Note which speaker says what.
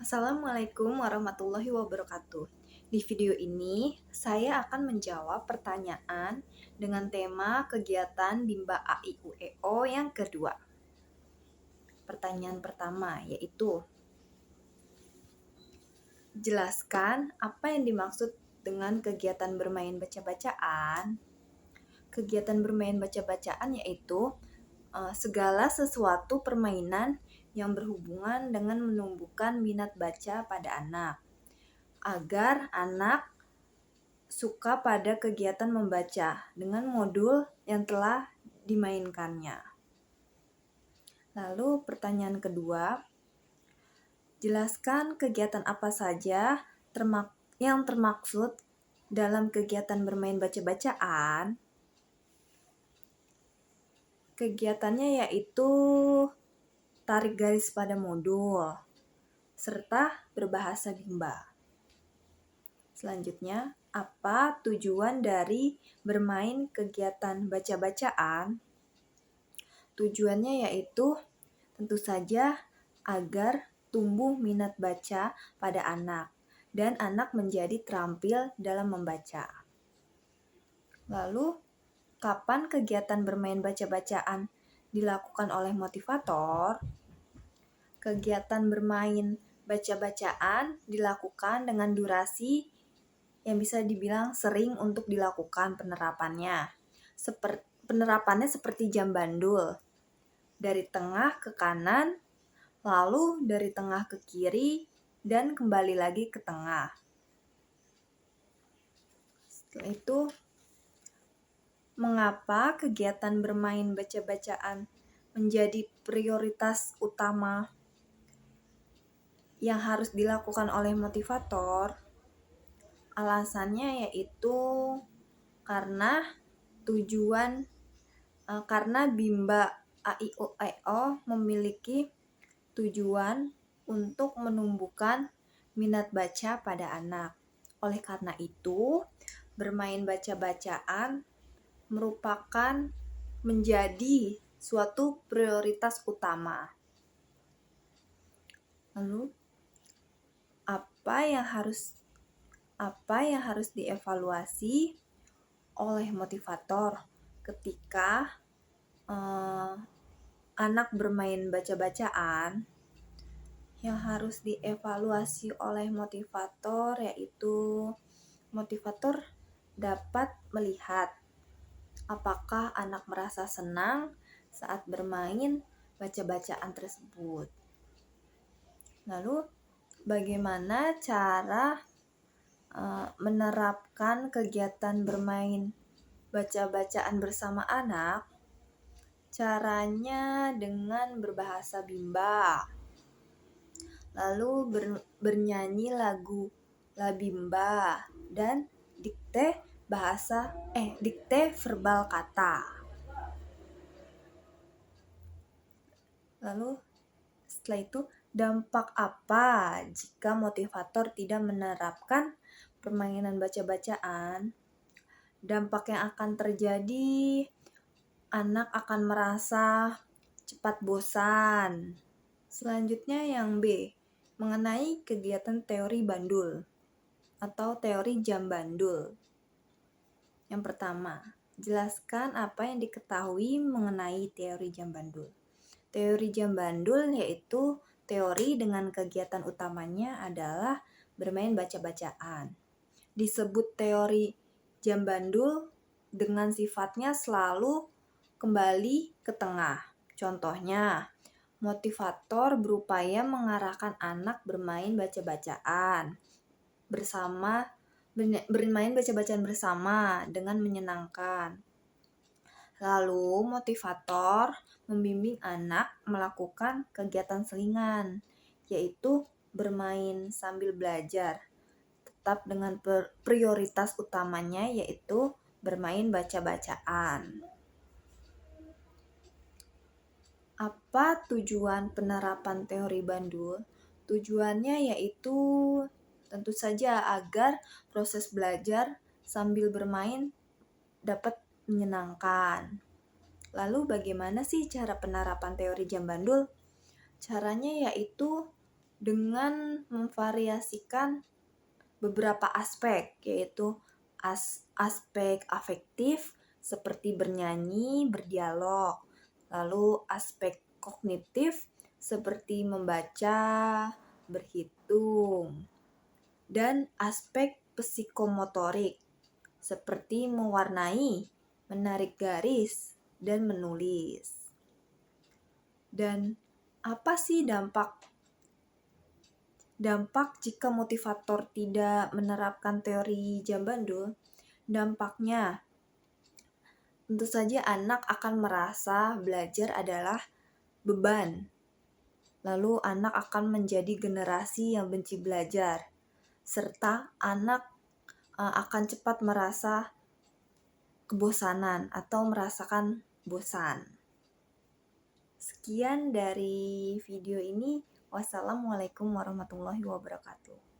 Speaker 1: Assalamualaikum warahmatullahi wabarakatuh. Di video ini, saya akan menjawab pertanyaan dengan tema kegiatan Bimba A I U E O yang kedua. Pertanyaan pertama yaitu, jelaskan apa yang dimaksud dengan kegiatan bermain baca-bacaan. Kegiatan bermain baca-bacaan yaitu segala sesuatu permainan yang berhubungan dengan menumbuhkan minat baca pada anak, agar anak suka pada kegiatan membaca dengan modul yang telah dimainkannya. Lalu pertanyaan kedua, jelaskan kegiatan apa saja yang termaksud dalam kegiatan bermain baca-bacaan. Kegiatannya yaitu tarik garis pada modul, serta berbahasa Bimba. Selanjutnya, apa tujuan dari bermain kegiatan baca-bacaan? Tujuannya yaitu tentu saja agar tumbuh minat baca pada anak dan anak menjadi terampil dalam membaca. Lalu, kapan kegiatan bermain baca-bacaan dilakukan oleh motivator? Kegiatan bermain baca-bacaan dilakukan dengan durasi yang bisa dibilang sering untuk dilakukan penerapannya. Penerapannya seperti jam bandul. Dari tengah ke kanan, lalu dari tengah ke kiri, dan kembali lagi ke tengah. Setelah itu, mengapa kegiatan bermain baca-bacaan menjadi prioritas utama yang harus dilakukan oleh motivator? Alasannya yaitu karena Bimba A I U E O memiliki tujuan untuk menumbuhkan minat baca pada anak. Oleh karena itu, bermain baca-bacaan merupakan menjadi suatu prioritas utama. Lalu, apa yang harus dievaluasi oleh motivator ketika anak bermain baca-bacaan? Yang harus dievaluasi oleh motivator yaitu motivator dapat melihat apakah anak merasa senang saat bermain baca-bacaan tersebut. Lalu, bagaimana cara menerapkan kegiatan bermain baca-bacaan bersama anak? Caranya dengan berbahasa Bimba. Lalu bernyanyi lagu La Bimba dan dikte verbal kata. Lalu setelah itu, dampak apa jika motivator tidak menerapkan permainan baca-bacaan? Dampak yang akan terjadi, anak akan merasa cepat bosan. Selanjutnya yang B, mengenai kegiatan teori bandul atau teori jam bandul. Yang pertama, jelaskan apa yang diketahui mengenai teori jam bandul. Teori jam bandul yaitu teori dengan kegiatan utamanya adalah bermain baca-bacaan. Disebut teori jam bandul dengan sifatnya selalu kembali ke tengah. Contohnya, motivator berupaya mengarahkan anak bermain baca-bacaan bersama dengan menyenangkan. Lalu motivator membimbing anak melakukan kegiatan selingan, yaitu bermain sambil belajar, tetap dengan prioritas utamanya yaitu bermain baca-bacaan. Apa tujuan penerapan teori bandul? Tujuannya yaitu tentu saja agar proses belajar sambil bermain dapat menyenangkan. Lalu bagaimana sih cara penerapan teori jam bandul? Caranya yaitu dengan memvariasikan beberapa aspek, yaitu aspek afektif seperti bernyanyi, berdialog, lalu aspek kognitif seperti membaca, berhitung, dan aspek psikomotorik seperti mewarnai, menarik garis, dan menulis. Dan apa sih dampak jika motivator tidak menerapkan teori jam bandul? Dampaknya, tentu saja anak akan merasa belajar adalah beban. Lalu anak akan menjadi generasi yang benci belajar. Serta anak akan cepat merasa kebosanan atau merasakan bosan. Sekian dari video ini. Wassalamualaikum warahmatullahi wabarakatuh.